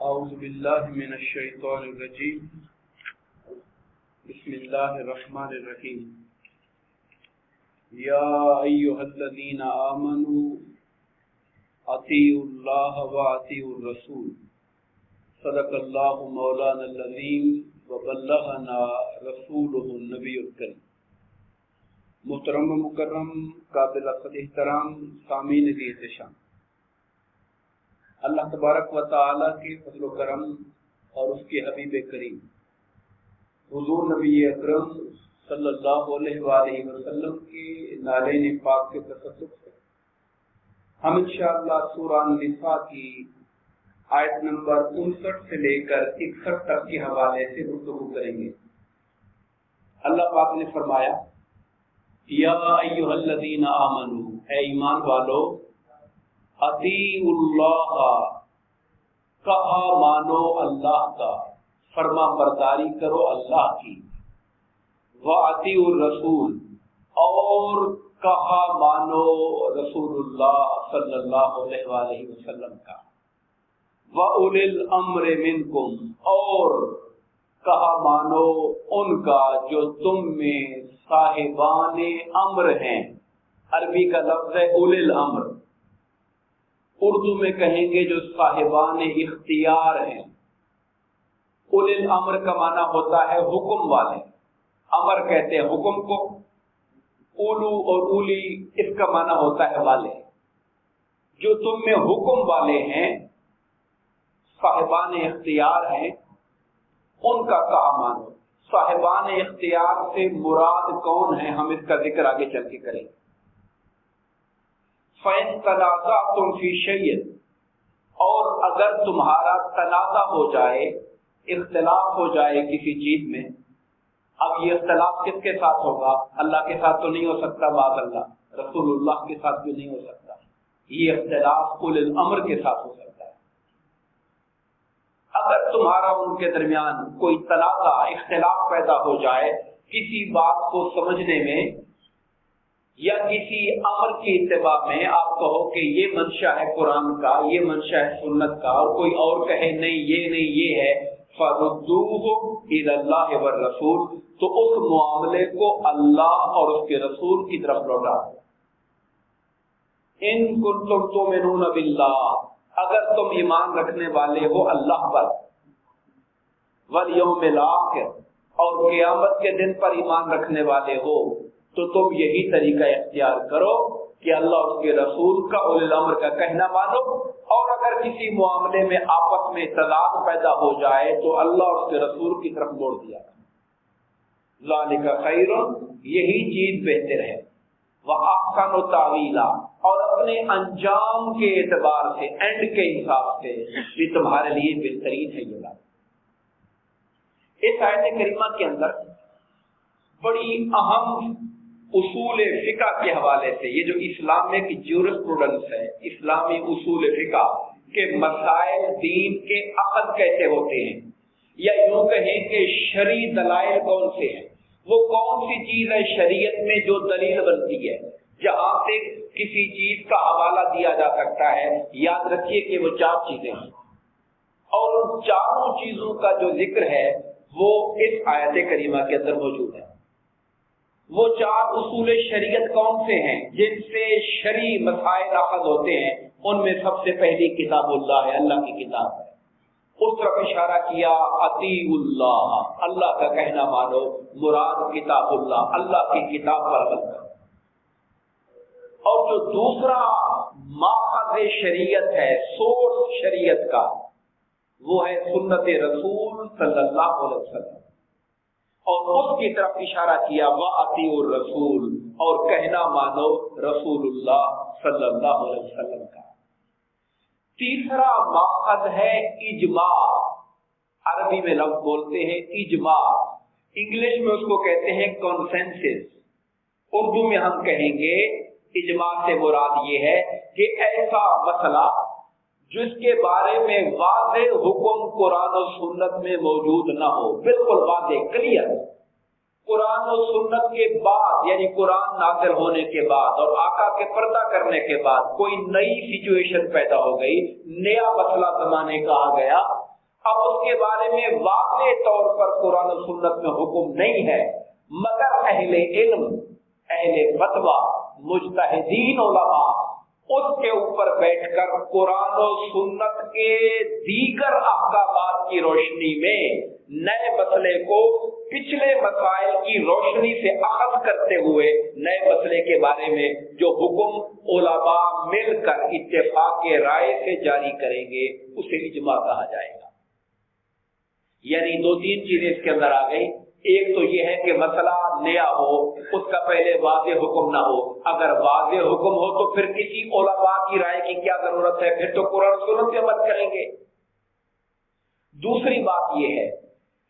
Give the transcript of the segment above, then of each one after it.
اعوذ باللہ من الشیطان الرجیم بسم اللہ الرحمن الرحیم یا ایہا الذین آمنوا اطیعوا اللہ واطیعوا الرسول صدق اللہ مولانا العظیم وبلغنا رسولہ النبی الکریم۔ محترم و مکرم قابل قدر احترام سامعین ذی احتشام، اللہ تبارک و تعالیٰ کے فضل و کرم اور اس کے حبیب کریم حضور نبی اکرم صلی اللہ علیہ وآلہ وسلم کے نالین پاک کے تصدق سے ہم انشاءاللہ سورہ النساء کی آیت نمبر 59 سے لے کر 61 تک کے حوالے سے گفتگو کریں گے۔ اللہ پاک نے فرمایا یا ایھا الذین آمنوا، اے ایمان والو، اطیعوا اللہ، کہا مانو اللہ کا، فرما برداری کرو اللہ کی، واطیعوا الرسول، اور کہا مانو رسول اللہ صلی اللہ علیہ وآلہ وسلم کا، وَأُولِي الْأَمْرِ مِنْكُمْ، اور کہا مانو ان کا جو تم میں صاحبان امر ہیں۔ عربی کا لفظ ہے اولی الامر، اردو میں کہیں گے جو صاحبان اختیار ہیں۔ اولی الامر کا معنی ہوتا ہے حکم والے، امر کہتے ہیں حکم کو، اولو اور اولی اس کا معنی ہوتا ہے والے۔ جو تم میں حکم والے ہیں، صاحبان اختیار ہیں، ان کا کہا مانو۔ صاحبان اختیار سے مراد کون ہیں، ہم اس کا ذکر آگے چل کے کریں۔ فَإِن تَنَازَعْتُمْ فِي شَيْءٍ، اور اگر تمہارا تنازع ہو جائے، اختلاف ہو جائے کسی چیز میں۔ اب یہ اختلاف کس کے ساتھ ہوگا؟ اللہ کے ساتھ تو نہیں ہو سکتا، معاذ اللہ، رسول اللہ کے ساتھ بھی نہیں ہو سکتا۔ یہ اختلاف اولی الامر کے ساتھ ہو سکتا ہے۔ اگر تمہارا ان کے درمیان کوئی تنازع، اختلاف پیدا ہو جائے کسی بات کو سمجھنے میں یا کسی امر کی اتباع میں، آپ کہو کہ یہ منشا ہے قرآن کا، یہ منشا ہے سنت کا، اور کوئی اور کہے نہیں یہ نہیں یہ ہے، فَرُدُّوهُ إِلَى اللَّهِ وَالرَّسُولِ، تو اس معاملے کو اللہ اور اس کے رسول کی طرف لوٹا۔ إِن كُنتُمْ تُؤْمِنُونَ بِاللَّهِ، اگر تم ایمان رکھنے والے ہو اللہ پر، وَالْيَوْمِ الْآخِرِ، اور قیامت کے دن پر ایمان رکھنے والے ہو، تو تم یہی طریقہ اختیار کرو کہ اللہ اور اس کے رسول کا، اولی الامر کا کہنا مانو، اور اگر کسی معاملے میں آپس میں تضاد پیدا ہو جائے تو اللہ اور اس کے رسول کی طرف موڑ دیا۔ ذالک خیر، یہی چیز بہتر ہے، وَأَحْسَنُ تَأْوِیلًا، اور اپنے انجام کے اعتبار سے، اینڈ کے حساب سے بھی تمہارے لیے بہترین ہے یہ بات۔ اس آیت کریمہ کے اندر بڑی اہم اصول فقہ کے حوالے سے، یہ جو اسلامک جیورسپروڈنس ہے، اسلامی اصول فقہ کے مسائل دین کے عقد کیسے ہوتے ہیں، یا یوں کہیں کہ شرعی دلائل کون سے ہیں، وہ کون سی چیز ہے شریعت میں جو دلیل بنتی ہے، جہاں سے کسی چیز کا حوالہ دیا جا سکتا ہے۔ یاد رکھیے کہ وہ 4 چیزیں ہیں، اور ان چاروں چیزوں کا جو ذکر ہے وہ اس آیت کریمہ کے اندر موجود ہے۔ وہ 4 اصول شریعت کون سے ہیں جن سے شرعی مسائل اخذ ہوتے ہیں؟ ان میں سب سے پہلی کتاب اللہ ہے، اللہ کی کتاب ہے۔ اس طرف اشارہ کیا اطیعوا اللہ، اللہ کا کہنا مانو، مراد کتاب اللہ، اللہ کی کتاب پر عمل کرو۔ اور جو دوسرا ماخذ شریعت ہے، سورس شریعت کا، وہ ہے سنت رسول صلی اللہ علیہ وسلم، اور اس کی طرف اشارہ کیا وَأَطِيعُوا الرَّسُولَ، اور کہنا مانو رسول اللہ صلی اللہ علیہ وسلم کا۔ تیسرا ماخذ ہے اجماع، عربی میں لفظ بولتے ہیں اجماع، انگلش میں اس کو کہتے ہیں کنسنسس، اردو میں ہم کہیں گے اجماع سے مراد یہ ہے کہ ایسا مسئلہ جس کے بارے میں واضح حکم قرآن و سنت میں موجود نہ ہو، بالکل واضح کلیئر، قرآن و سنت کے بعد، یعنی قرآن نازل ہونے کے بعد اور آقا کے پردہ کرنے کے بعد کوئی نئی سچویشن پیدا ہو گئی، نیا مسئلہ زمانے کا آ گیا، अब उसके बारे में वाज़ेह तौर पर कुरान और सुन्नत में हुक्म नहीं है, मगर अहले इल्म, अहले फतवा, मुज्तहिदीन उलमा उसके ऊपर बैठकर कुरान और सुन्नत के दीगर अहकामात की रोशनी में नए मसले को पिछले मसाइल की रोशनी से अखज़ करते हुए नए मसले के बारे में जो हुक्म उलमा मिलकर इत्तेफाक के राय से जारी करेंगे उसे इजमा कहा जाएगा। यानी दो तीन चीजें इसके अंदर आ गई। एक तो यह है कि मसला नया हो, उसका पहले वाज़ेह हुक्म ना हो। अगर वाज़ेह हुक्म हो तो फिर किसी उलमा की राय की क्या जरूरत है, फिर तो कुरान सुन्नत पे अमल करेंगे। दूसरी बात यह है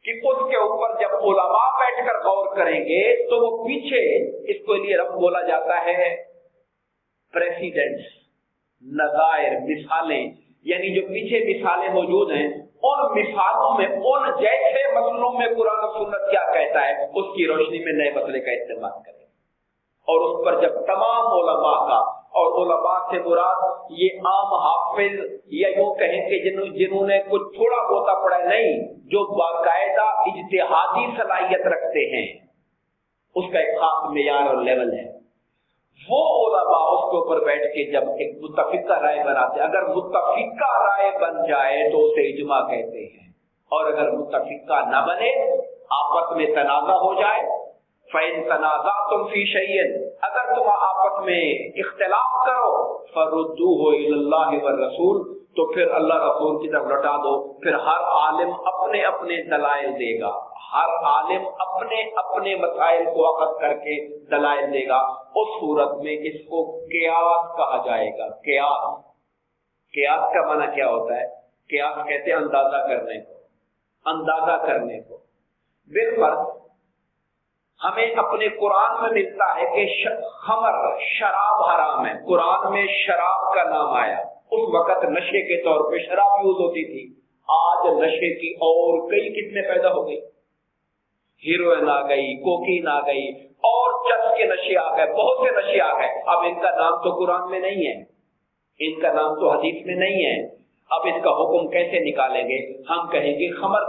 कि उसके ऊपर जब उलमा बैठकर गौर करेंगे तो वो पीछे, इसको लिए रब बोला जाता है प्रेसिडेंट्स, नज़ायर, मिसालें, यानी जो पीछे मिसालें मौजूद हैं उन मिसालों में, उन जैसे मसलों में कुरान और सुन्नत क्या कहता है उसकी रोशनी में नए मसले का इस्तेमाल करें। और उस पर जब तमाम उलमा का, और उलमा से मुराद ये आम हाफिज या यूं कहें कि जिन्होंने कुछ थोड़ा बोता पड़ा नहीं, जो बाकायदा इज्तिहादी सलाहियत रखते हैं, उसका एक खास मेयार और लेवल है, वो उलमा उसके ऊपर बैठ के जब एक मुत्तफिका राय बनाते हैं, अगर मुत्तफिका राय बन जाए तो उसे इजमा कहते हैं। और अगर मुत्तफिका न बने, आपस में तनाज़ा हो जाए, फ़इन तनाज़अतुम फ़ी शैइन, अगर तुम आपस में इख्तिलाफ करो, फरुद्दूहु इलल्लाहि व रसूल, तो फिर अल्लाह रसूल की तरफ लौटा दो। फिर हर आलिम अपने अपने दलाइल देगा, हर आलिम अपने अपने मसाइल को अखज़ करके दलाइल देगा। उस सूरत में इसको क़ियास कहा जाएगा। क़ियास, क़ियास का माना क्या होता है? क़ियास कहते हैं अंदाजा करने को, अंदाजा करने को। बिलफर्ज हमें अपने कुरान में मिलता है कि खमर, शराब हराम है। कुरान में शराब का नाम आया, उस वक़्त नशे के तौर पे शराब यूज होती थी। आज नशे की और कई किस्में पैदा हो गई, हीरोइन आ गई, कोकीन आ गई, और चस के नशे आ गए, बहुत से नशे आ गए। अब इनका नाम तो कुरान में नहीं है, इनका नाम तो हदीस में नहीं है। अब इसका हुक्म कैसे निकालेंगे? हम कहेंगे खमर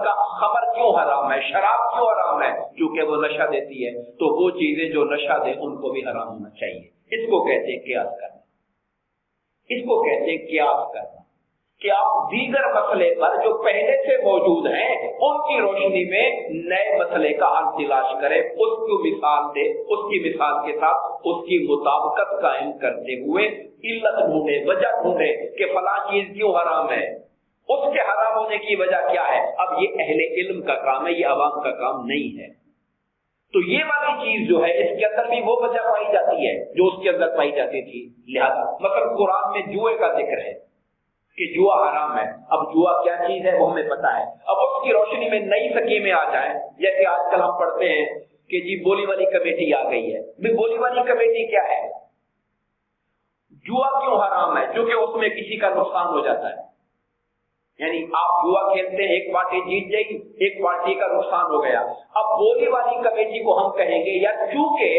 क्यों हराम है, शराब क्यों हराम है? क्योंकि वो नशा देती है, तो वो चीजें जो नशा दे उनको भी हराम होना चाहिए। इसको कहते हैं क़ियास करना, इसको कहते हैं क़ियास करना, कि आप दीगर मसले पर जो पहले से मौजूद हैं उनकी रोशनी में नए मसले का हल तलाश करें, उसको मिसाल दे, उसकी मिसाल के साथ उसकी मुताबिकत कायम करते हुए इल्लत ढूंढे, वजह ढूंढे कि फलां चीज क्यों हराम है, उसके हराम होने की वजह क्या है। अब ये अहले इल्म का काम है, ये अवाम का काम नहीं है। तो ये वाली चीज जो है, इसके अंदर भी वो वजह पाई जाती है जो उसके अंदर पाई जाती थी। लिहाजा मतलब कुरान में जुए का जिक्र है कि जुआ हराम है। अब जुआ क्या चीज है वो हमें पता है। अब उसकी रोशनी में नई स्कीमें आ जाए, जैसे आजकल हम पढ़ते हैं कि जी बोली वाली कमेटी आ गई है। बोली वाली कमेटी क्या है? जुआ क्यों हराम है? क्योंकि उसमें किसी का नुकसान हो जाता है। यानी आप जुआ खेलते हैं, एक पार्टी जीत जाएगी, एक पार्टी का नुकसान हो गया। अब बोली वाली कमेटी को हम कहेंगे यार, चूंकि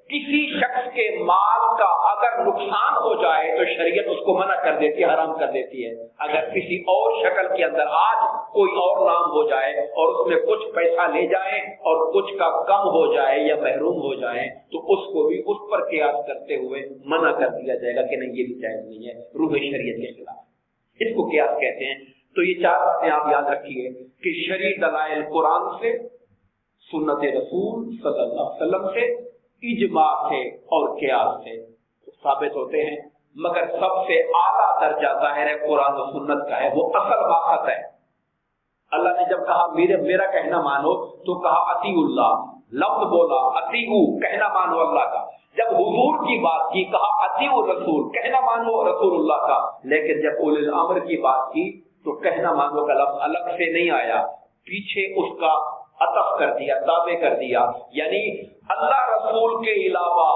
किसी शख्स के माल का अगर नुकसान हो जाए तो शरीयत उसको मना कर देती है, हराम कर देती है। अगर किसी और शक्ल के अंदर आज कोई और नाम हो जाए और उसमें कुछ पैसा ले जाए और कुछ का कम हो जाए या महरूम हो जाए, तो उसको भी उस पर क़ियास करते हुए मना कर दिया जाएगा कि नहीं, ये भी जायज नहीं है, रूह शरीयत के खिलाफ। इसको क़ियास कहते हैं। तो ये चार बातें आप याद रखिए कि शरई दलाइल कुरान से, सुन्नत रसूल सल्लल्लाहु अलैहि वसल्लम से, इजमा से और क़ियास से साबित होते हैं। मगर सबसे आला दर्जा ज़ाहिर है कुरान और सुन्नत का है, वो असल बात है। अल्लाह ने जब कहा मेरा कहना मानो, तो कहा अतीउल्लाह, लफ्ज़ बोला अतीउ, कहना मानो अल्लाह का। जब हुजूर की बात की, कहा अतीउ रसूल, कहना मानो रसूलुल्लाह का। लेकिन जब उलिल अम्र की बात की तो कहना मानो का लफ्ज़ अलग से नहीं आया, पीछे उसका अतफ कर दिया, ताबे कर दिया। यानी अल्लाह रसूल के अलावा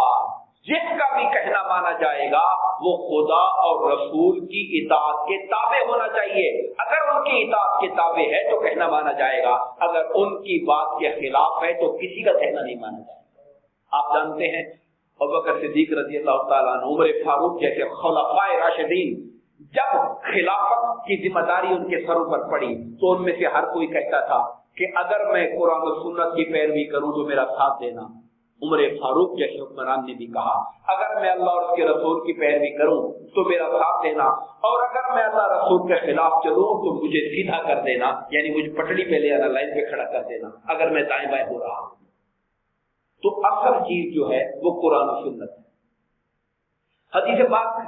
जिसका भी कहना माना जाएगा वो खुदा और रसूल की इताअत के ताबे होना चाहिए। अगर उनकी इताअत के ताबे है तो कहना माना जाएगा, अगर उनकी बात के खिलाफ है तो किसी का कहना नहीं माना जाएगा। आप जानते हैं अबू बकर सिद्दीक रज़ियल्लाहु ताला अन्हु, उमर फारूक जैसे खुलफाए राशिदीन जब खिलाफत की जिम्मेदारी उनके सरों पर पड़ी तो उनमें से हर कोई कहता था कि अगर मैं कुरान और सुन्नत की पैरवी करूं तो मेरा साथ देना। उमर फारूक जैसे हुक्मरान ने भी कहा, अगर मैं अल्लाह और उसके रसूल की पैरवी करूं तो मेरा साथ देना, और अगर मैं अल्लाह रसूल के खिलाफ चलूं तो मुझे सीधा कर देना, यानी मुझे पटड़ी पे ले आना, लाइन पे खड़ा कर देना अगर मैं दाएं बाएं हो रहा हूं। तो असल चीज जो है वो कुरान और सुन्नत है। हदीस पाक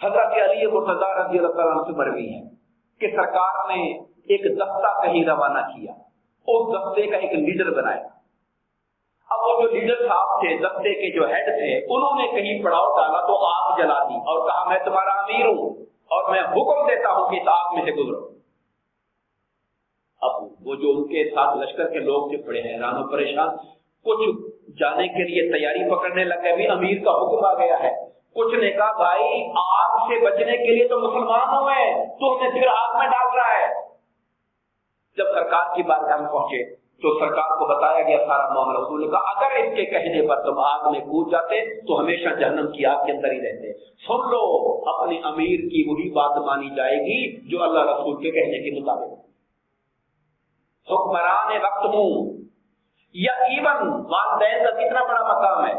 हजरत अली मुर्तजा रज़ी अल्लाह तआला अन्हु से मरवी है कि सरकार ने एक दस्ता कहीं रवाना किया, उस दस्ते का एक लीडर बनाया। अब वो जो लीडर साहब थे, दस्ते के जो हेड थे, उन्होंने कहीं पड़ाव डाला तो आग जला दी और कहा मैं तुम्हारा अमीर हूं और मैं हुक्म देता हूं कि इस आग में से गुजरो। अब वो जो उनके साथ लश्कर के लोग थे बड़े हैरान और परेशान, कुछ जाने के लिए तैयारी पकड़ने लगे, भी अमीर का हुक्म आ गया है। कुछ ने कहा भाई आग से बचने के लिए तो मुसलमान हुए, तो हमें फिर आग में डाल रहा है। जब सरकार की बारगाह में पहुंचे तो सरकार को बताया गया सारा मामला। उन्होंने कहा अगर इसके कहने पर तुम आग में कूद जाते तो हमेशा जहन्नम की आग के अंदर ही रहते। सुन लो, अपने अमीर की वही बात मानी जाएगी जो अल्लाह रसूल के कहने के मुताबिक। हुक्मरान वक्त हूं या इवन वालिदैन का कितना बड़ा मकाम है,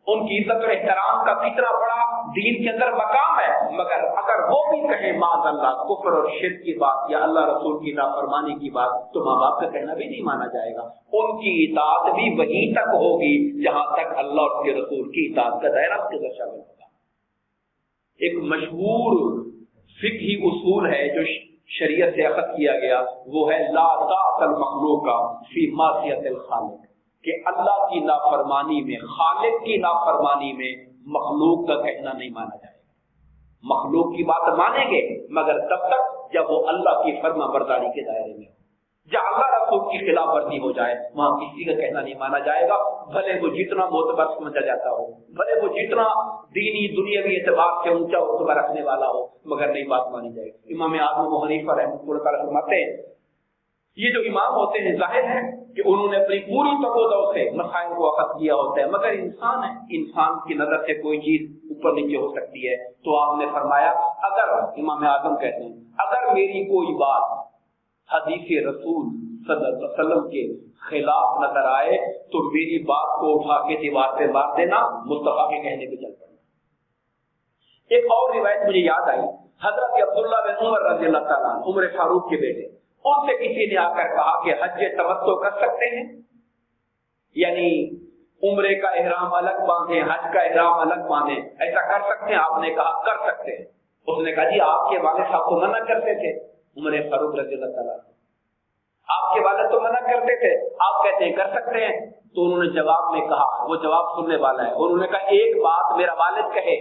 उनकी इज्जत और एहतराम का कितना बड़ा दीन के अंदर मकाम है, मगर अगर वो भी कहें माज़अल्लाह कुफ्र और शिर्क की बात या अल्लाह रसूल की नाफरमानी की बात, तो माँ बाप का कहना भी नहीं माना जाएगा। उनकी इताअत भी वहीं तक होगी जहां तक अल्लाह और उसके रसूल की इताअत का दायरा उसके अंदर शामिल होगा। एक मशहूर फिक्ही उसूल है जो शरीयत से अखज़ किया गया, वो है ला ताअतल मखलूका फी मासियतिल खालिक, कि अल्लाह की नाफरमानी में, खालिक की नाफरमानी में मखलूक का कहना नहीं माना जाएगा। मखलूक की बात मानेंगे मगर तब तक जब वो अल्लाह की फर्मा बरदारी के दायरे में हो। जहाँ अल्लाह रसूल की खिलाफ वर्जी हो जाए वहां किसी का कहना नहीं माना जाएगा, भले वो जितना मोतबर समझा जाता हो, भले वो जितना दीनी दुनियावी एतबार से ऊंचा रुतबा रखने वाला हो, मगर नहीं बात मानी जाएगी। इमाम आज़म अबू हनीफा रहमतुल्लाह तआला फरमाते हैं, ये जो इमाम होते हैं जाहिर है कि उन्होंने अपनी पूरी तवज्जो से मसाइल को अखज़ किया होता है, मगर इंसान है, इंसान की नजर से कोई चीज ऊपर नीचे हो सकती है। तो आपने फरमाया अगर, इमाम आज़म कहते हैं, अगर मेरी कोई बात हदीस रसूल सल्लल्लाहु अलैहि वसल्लम के खिलाफ नजर आए तो मेरी बात को उठा के दीवार पे मार देना, मुस्तफा के कहने पे चल पड़ना। एक और रिवायत मुझे याद आई, हजरत अब्दुल्लाह बिन उमर रज़ियल्लाहु तआला अन्हु, उमर फारूक के बेटे, उनसे किसी ने आकर कहा कि हज तमत्तो कर सकते हैं, यानी उम्रे का इहराम अलग बांधे, हज का इहराम अलग बांधे, ऐसा कर सकते हैं? आपने कहा कर सकते हैं। उसने कहा जी आपके वालिद साहब तो मना करते थे। उमर फारूक रज़ियल्लाहु तआला, आपके वालिद तो मना करते थे, आप कहते हैं कर सकते हैं। तो उन्होंने जवाब में कहा, वो जवाब सुनने वाला है, उन्होंने कहा एक बात मेरा वालिद कहे,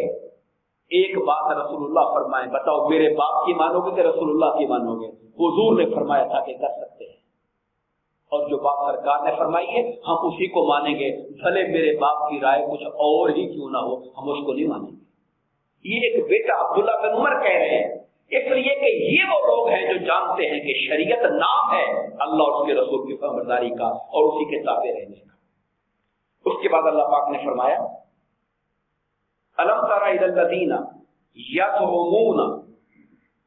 एक बात रसूलुल्लाह फरमाए, बताओ मेरे बाप की मानोगे कि रसूलुल्लाह की मानोगे? हुजूर ने फरमाया था कि कर सकते हैं, और जो बात सरकार ने फरमाई है हम उसी को मानेंगे, भले मेरे बाप की राय कुछ और ही क्यों ना हो, हम उसको नहीं मानेंगे। ये एक बेटा अब्दुल्लाह बिन उमर कह रहे हैं, इसलिए कि ये वो लोग हैं जो जानते हैं कि शरीयत नाम है अल्लाह और उसके रसूल की फरमाबरदारी का और उसी के ताबे रहने का। उसके बाद अल्लाह पाक ने फरमाया अलम तरा इलल लज़ीना यज़उमूना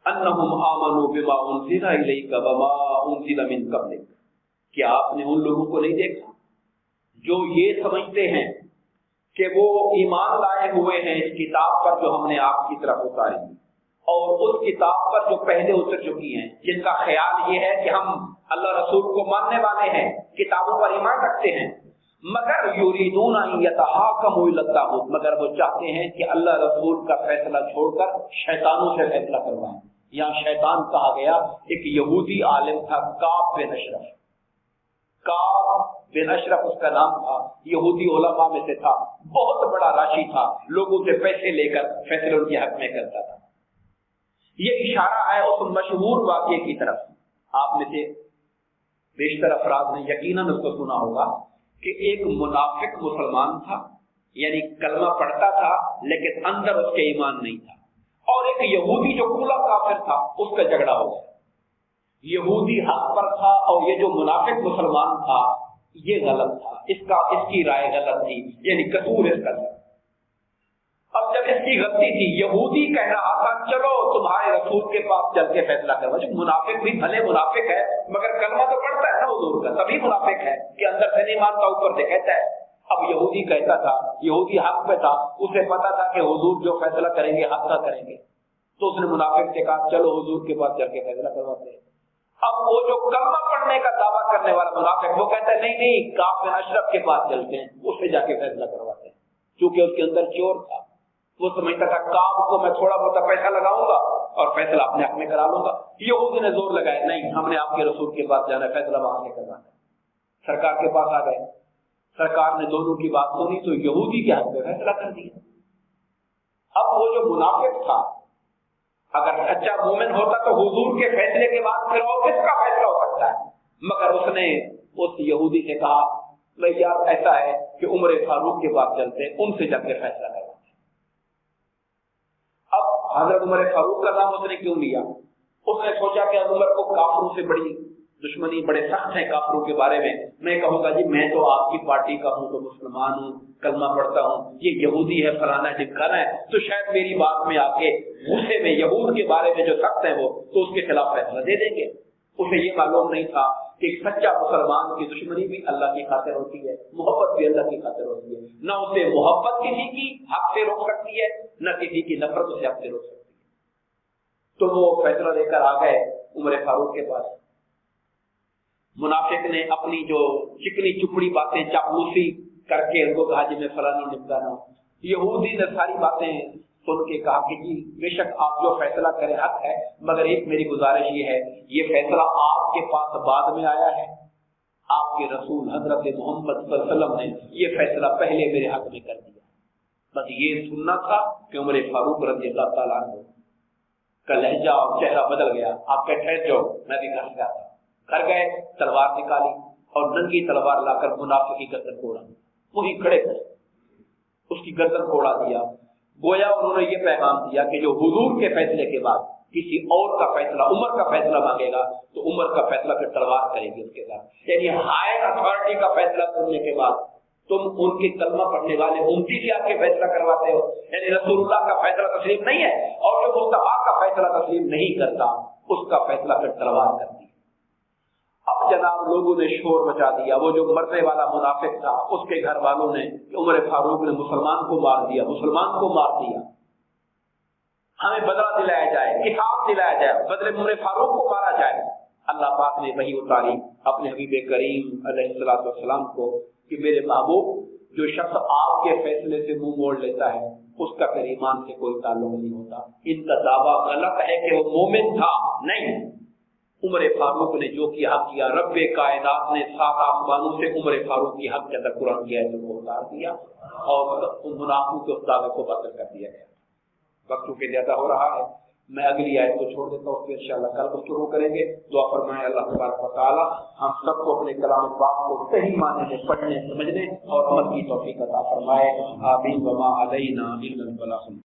अन्नहुम आमनू बिमा उनज़िला इलैका वमा उनज़िला मिन क़ब्लिक, क्या आपने उन लोगों को नहीं देखा जो ये समझते हैं कि वो ईमान लाए हुए हैं इस किताब पर जो हमने आपकी तरफ उतारी और उस किताब पर जो पहले उतर चुकी हैं, जिनका ख्याल ये है कि हम अल्लाह रसूल को मानने वाले हैं, किताबों पर ईमान रखते हैं, मगर युरीदूना यतहाकमू इलत्तागूत, मगर वो चाहते हैं कि अल्लाह रसूल का फैसला छोड़कर शैतानों से फैसला करवाएं। यहाँ शैतान कहा गया, एक यहूदी आलिम था काब बिन अशरफ, काब बिन अशरफ उसका नाम था, यहूदी उलमा में से था, बहुत बड़ा राशि था, लोगों से पैसे लेकर फैसले उनके हक में करता था। ये इशारा है उस मशहूर वाक़े की तरफ। आप में से बेशतर अफराद ने यकीनन उसको सुना होगा कि एक मुनाफिक मुसलमान था, यानी कलमा पढ़ता था लेकिन अंदर उसके ईमान नहीं था, और एक यहूदी जो खुला काफिर था उसका झगड़ा हो गया। यहूदी हक पर था और ये जो मुनाफिक मुसलमान था ये गलत था, इसकी राय गलत थी, यानी कसूर इसका था। اب جب اس کی غلطی تھی، یہودی کہہ رہا تھا چلو تمہارے رسول کے پاس چل کے فیصلہ کرو، جو منافق بھی بھلے منافق ہے مگر کلمہ تو پڑھتا ہے نا حضور کا، تبھی منافق ہے کہ اندر سے نہیں مانتا اوپر سے کہتا ہے۔ اب یہودی کہتا تھا، یہودی حق پہ تھا، اسے پتا تھا کہ حضور جو فیصلہ کریں گے حق کا کریں گے، تو اس نے منافق سے کہا چلو حضور کے پاس چل کے فیصلہ کرواتے ہیں۔ اب وہ جو کلمہ پڑھنے کا دعویٰ کرنے والا منافق وہ کہتا ہے نہیں نہیں، کعب بن اشرف کے پاس چلتے ہیں، اس سے جا کے فیصلہ کرواتے ہیں، کیونکہ اس کے اندر چور تھا، وہ سمجھتا تھا کعب کو میں تھوڑا بہت پیسہ لگاؤں گا اور فیصلہ اپنے حق میں کرا لوں گا۔ یہودی نے زور لگایا نہیں، ہم نے آپ کے رسول کے پاس جانا ہے، فیصلہ وہاں سے کروانا ہے۔ سرکار کے پاس آ گئے، سرکار نے دونوں کی بات سنی تو یہودی کے حق میں فیصلہ کر دیا۔ اب وہ جو منافق تھا اگر سچا مومن ہوتا تو حضور کے فیصلے کے بعد پھر اور کس کا فیصلہ ہو سکتا ہے، مگر اس نے اس یہودی سے کہا بھائی یار ایسا ہے کہ عمر فاروق کے پاس چلتے ہیں، ان سے جا کے فیصلہ کرواتے ہیں۔ اب حضرت عمر فاروق کا نام اس نے کیوں لیا؟ اس نے سوچا کہ عمر کو کافروں سے بڑی دشمنی، بڑے سخت ہیں کافروں کے بارے میں کہوں گا جی میں تو آپ کی پارٹی کا ہوں، تو مسلمان ہوں، کلمہ پڑھتا ہوں، یہ یہودی ہے فلانا ڈھمکانا ہے، تو شاید میری بات میں آ کے غصے میں یہود کے بارے میں جو سخت ہیں وہ تو اس کے خلاف فیصلہ دے دیں گے۔ اسے یہ معلوم نہیں تھا کہ ایک سچا مسلمان کی دشمنی بھی اللہ کی خاطر ہوتی ہے، محبت بھی اللہ کی خاطر ہوتی ہے، نہ اسے محبت کسی کی حق سے روک سکتی ہے، نہ کسی کی نفرت اسے حق سے روک سکتی ہے۔ تو وہ فیصلہ لے کر آ گئے عمر فاروق کے پاس۔ منافق نے اپنی جو چکنی چپڑی باتیں چاپلوسی کر کے ان کو کہا جی میں فلانی نمٹانا ہوں۔ یہودی نے ساری باتیں سن کے کہا کہ جی بے شک آپ جو فیصلہ کریں حق ہے، مگر ایک میری گزارش یہ ہے، یہ فیصلہ آپ کے پاس بعد میں آیا ہے، آپ کے رسول حضرت محمد صلی اللہ علیہ وسلم نے یہ فیصلہ پہلے میرے حق میں کر دیا۔ بس یہ سننا تھا کہ عمر فاروق رضی اللہ تعالیٰ عنہ کا لہجہ اور چہرہ بدل گیا۔ آپ کہ ٹھہر جاؤ، میں بھی گھر گیا تھا۔ گھر گئے، تلوار نکالی اور ننگی تلوار لا کر منافق کی گردن کوڑا، وہی کھڑے کھڑے اس کی گردن کوڑا دیا۔ گویا انہوں نے یہ پیغام دیا کہ جو حضور کے فیصلے کے بعد کسی اور کا فیصلہ، عمر کا فیصلہ مانگے گا تو عمر کا فیصلہ پھر تلوار کرے گی اس کے ساتھ۔ یعنی ہائر اتھارٹی کا فیصلہ کرنے کے بعد تم ان کے کلمہ پڑھنے والے امتی سے آپ کے فیصلہ کرواتے ہو، یعنی رسول اللہ کا فیصلہ تسلیم نہیں ہے، اور جو مصطفیٰ کا فیصلہ تسلیم نہیں کرتا اس کا فیصلہ پھر تلوار کرتی ہے۔ اب جناب لوگوں نے شور مچا دیا، وہ جو مرنے والا منافق تھا اس کے گھر والوں نے کہ عمر فاروق نے مسلمان کو مار دیا، مسلمان کو مار دیا، ہمیں بدلہ دلایا جائے، قصاص دلایا جائے، بدلے عمر فاروق کو مارا جائے۔ اللہ پاک نے وحی اتاری اپنے حبیب کریم علیہ الصلوۃ والسلام کو کہ میرے محبوب جو شخص آپ کے فیصلے سے منہ موڑ لیتا ہے اس کا پھر ایمان سے کوئی تعلق نہیں ہوتا۔ ان کا دعویٰ غلط ہے کہ وہ مومن تھا، نہیں، عمر فاروق نے جو کیا حق کیا، رب کائنات نے 7 آسمانوں سے عمر فاروق کی حق کے اندر قرآن کی آیتوں کو اتار دیا اور ان منافقوں کے اس دعوے کو باطل کر دیا گیا۔ وقت چونکہ زیادہ ہو رہا ہے، میں اگلی آیت کو چھوڑ دیتا ہوں، پھر انشاءاللہ کل کو شروع کریں گے۔ دعا فرمائے اللہ تبارک و تعالی ہم سب کو اپنے کلام پاک کو صحیح معنی میں پڑھنے، سمجھنے اور عمل کی توفیق عطا فرمائے۔ آمین۔ وما علینا الا البلاغ۔